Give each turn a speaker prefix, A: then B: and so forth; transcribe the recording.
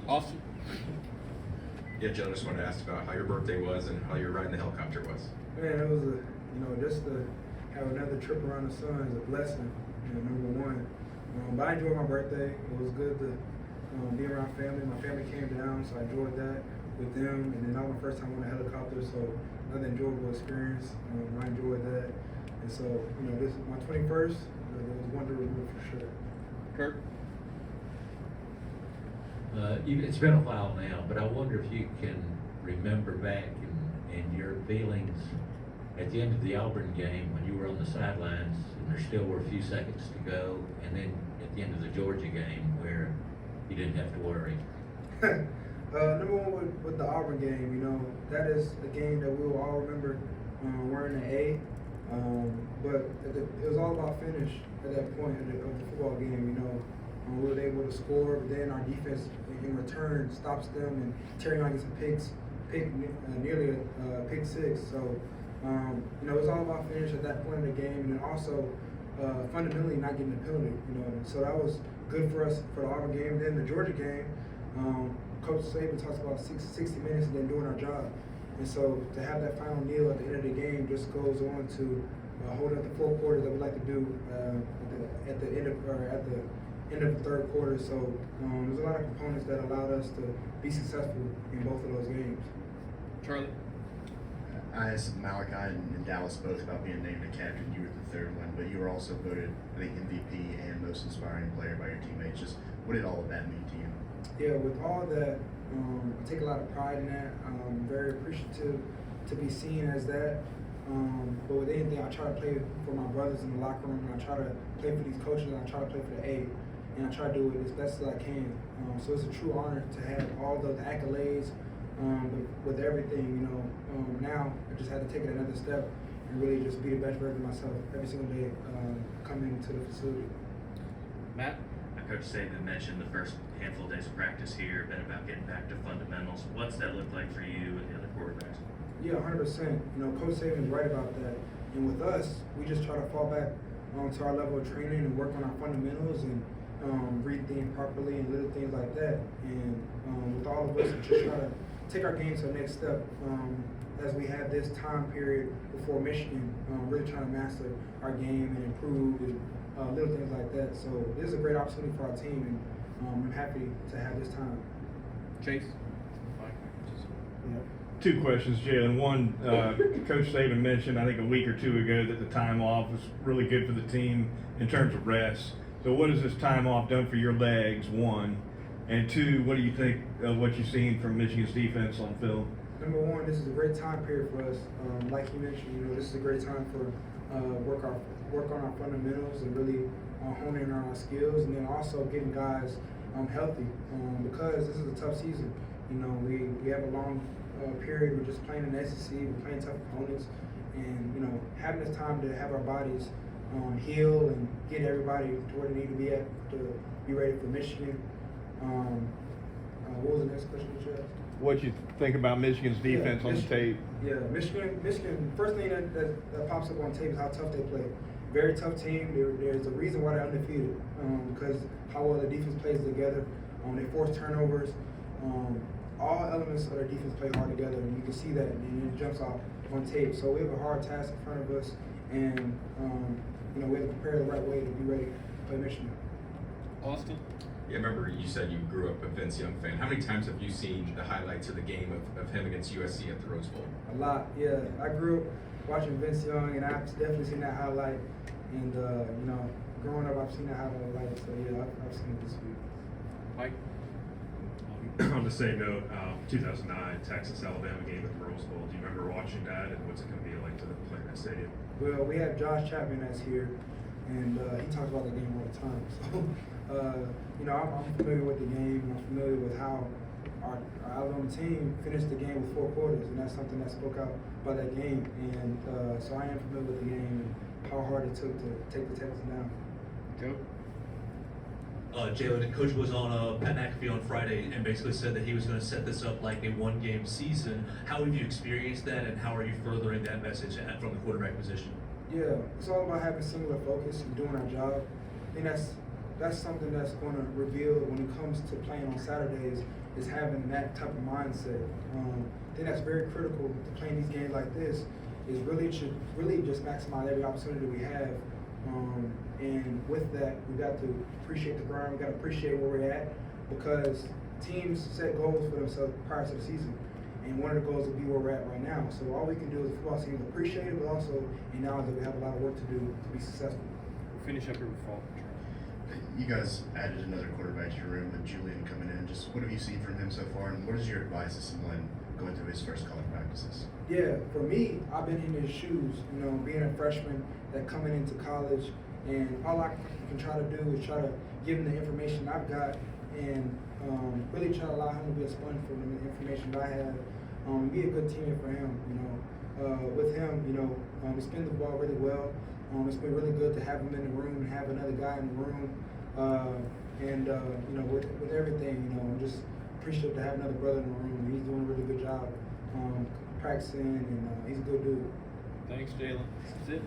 A: Austin?
B: Yeah, Joe, I just wanted to ask about how your birthday was and how your ride in the helicopter was.
C: Man, it was just to have another trip around the sun is a blessing, number one. But I enjoyed my birthday. It was good to be around family. My family came down, so I enjoyed that with them. And then that was my first time on a helicopter, so another enjoyable experience. I enjoyed that. And so, this is my 21st. It was one to remember for sure.
A: Kurt?
D: It's been a while now, but I wonder if you can remember back in your feelings at the end of the Auburn game when you were on the sidelines and there still were a few seconds to go, and then at the end of the Georgia game where you didn't have to worry.
C: Number one with the Auburn game, that is a game that we will all remember wearing an A. But it was all about finish at that point of the football game, we were able to score, but then our defense in return stops them, and Terry and I gets nearly a pick six. So, it was all about finish at that point in the game, and then also fundamentally not getting the penalty, So that was good for us for the Auburn game. Then the Georgia game, Coach Sayin talks about 60 minutes and then doing our job. And so to have that final kneel at the end of the game just goes on to hold up the four quarters that we like to do at the end of the third quarter. So there's a lot of components that allowed us to be successful in both of those games.
A: Charlie?
E: I asked Malachi and Dallas both about being named a captain. You were the third one, but you were also voted, I think, MVP and most inspiring player by your teammates. Just what did all of that mean to you?
C: Yeah, with all that, I take a lot of pride in that. I'm very appreciative to be seen as that. But with anything, I try to play for my brothers in the locker room, and I try to play for these coaches, and I try to play for the A, and I try to do it as best as I can. So it's a true honor to have all the accolades with everything, now I just had to take it another step and really just be the best version of myself every single day coming into the facility.
A: Matt?
F: Coach Saban mentioned the first handful of days of practice here, been about getting back to fundamentals. What's that look like for you and the other quarterbacks?
C: Yeah, 100%. Coach Saban is right about that. And with us, we just try to fall back to our level of training and work on our fundamentals and read things properly and little things like that. And with all of us, just try to take our game to the next step as we have this time period before Michigan, really trying to master our game and improve and little things like that. So this is a great opportunity for our team, and I'm happy to have this time.
A: Chase?
C: Yeah.
G: Two questions, Jalen. One, Coach Saban mentioned, I think a week or two ago, that the time off was really good for the team in terms of rest. So what has this time off done for your legs, one? And two, what do you think of what you've seen from Michigan's defense on film?
C: Number one, this is a great time period for us. Like you mentioned, this is a great time for work on our fundamentals and really hone in on our skills, and then also getting guys healthy because this is a tough season. We have a long period. We're just playing in the SEC. We're playing tough opponents, and having this time to have our bodies heal and get everybody to where they need to be at to be ready for Michigan. What was the next question that you asked?
G: What you think about Michigan's defense on the tape?
C: Yeah, Michigan. First thing that pops up on tape is how tough they play. Very tough team. There's a reason why they're undefeated because how well the defense plays together. They force turnovers. All elements of their defense play hard together, and you can see that, and it jumps out on tape. So we have a hard task in front of us, and we have to prepare the right way to be ready to play Michigan.
A: Austin?
B: Yeah, I remember you said you grew up a Vince Young fan. How many times have you seen the highlights of the game of him against USC at the Rose Bowl?
C: A lot, yeah. I grew up watching Vince Young, and I've definitely seen that highlight. And growing up, I've seen that highlight. So yeah, I've seen it this week.
A: Mike?
H: On the same note, 2009 Texas-Alabama game at the Rose Bowl. Do you remember watching that, and what's it going to be like to play in that stadium?
C: Well, we have Josh Chapman that's here, and he talks about the game all the time. So, I'm familiar with the game. I'm familiar with how our Alabama team finished the game with 4 quarters, and that's something that spoke out about that game. And so I am familiar with the game and how hard it took to take the Texans down.
A: Joe?
F: Jalen, Coach was on Pat McAfee on Friday and basically said that he was going to set this up like a one-game season. How have you experienced that, and how are you furthering that message from the quarterback position?
C: Yeah, it's all about having singular focus and doing our job. I think that's that's something that's going to reveal when it comes to playing on Saturdays, is having that type of mindset. I think that's very critical to playing these games like this. Is really just maximize every opportunity we have. And with that, we got to appreciate the grind. We got to appreciate where we're at, because teams set goals for themselves prior to the season, and one of the goals will be where we're at right now. So all we can do as a football team is appreciate it, but also acknowledge that we have a lot of work to do to be successful.
A: Finish up here with fall.
E: You guys added another quarterback to your room with Julian coming in. Just what have you seen from him so far, and what is your advice to someone going through his first college practices?
C: Yeah, for me, I've been in his shoes, being a freshman that coming into college, and all I can try to do is try to give him the information I've got, and really try to allow him to be a sponge for the information that I have, be a good teammate for him, with him, we spin the ball really well. It's been really good to have him in the room and have another guy in the room, with everything, I'm just appreciative to have another brother in the room. He's doing a really good job practicing, and he's a good dude.
A: Thanks, Jalen. That's it.